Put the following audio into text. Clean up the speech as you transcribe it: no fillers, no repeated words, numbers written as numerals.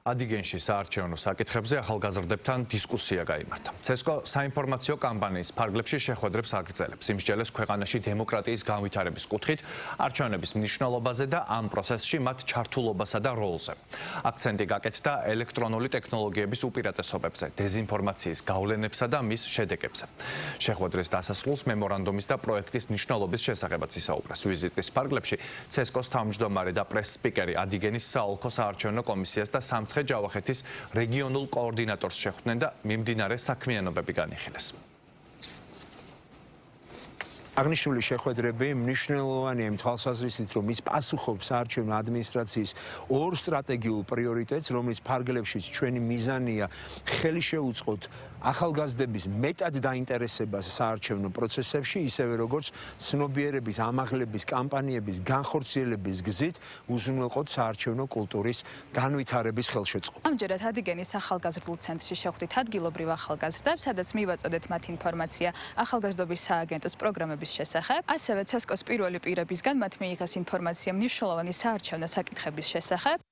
ადიგენში საარჩევნო საკითხებზე ახალგაზრდებთან დისკუსია გაიმართა. CESCO საინფორმაციო კამპანიის ფარგლებში შეხვედრებს აგრძელებს. იმსჯელეს ქვეყანაში დემოკრატიის განვითარების კუთხით, არჩევნების მნიშვნელობაზე და ამ პროცესში მათ ჩართულობასა და როლზე. აქცენტი გაკეთდა ელექტრონული ტექნოლოგიების უპირატესობებზე, დეზინფორმაციის გავლენებსა და მის შედეგებზე. შეხვედრის დასასრულს მემორანდუმის და პროექტის მნიშვნელობის შესახებაც ისაუბრეს. ვიზიტის ფარგლებში CESCO-ს თავმჯდომარე და პრეს-სპიკერი ადიგენის საოლქო საარჩევნო კომისიას და ჯავახეთის რეგიონულ კოორდინატორს შეხვდნენ და მიმდინარე საქმიანობები განიხილეს. აღნიშნული შეხვედრები მნიშვნელოვანია იმ თვალსაზრისით, რომ ის პასუხობს საარჩევნო ადმინისტრაციის ორ სტრატეგიულ პრიორიტეტს, რომლის ფარგლებშიც ჩვენი მიზანია ხელი შეუწყოთ ახალგაზრდების მეტად დაინტერესებას საარჩევნო პროცესებში, ისევე როგორც ცნობიერების ამაღლების კამპანიების განხორციელების გზით უზრუნველყოთ საარჩევნო კულტურის განვითარების ხელშეწყობა. ამჯერად ადიგენის ახალგაზრდულ ცენტრში შევხვდით ადგილობრივ ახალგაზრდებს, სადაც მივაწოდეთ მათ ინფორმაცია ახალგაზრდობის სააგენტოს პროგრამების შესახებ. ასევე CESCO-ს პირველი პირებისგან მათ მიიღეს ინფორმაცია მნიშვნელოვანი საარჩევნო საკითხების შესახებ.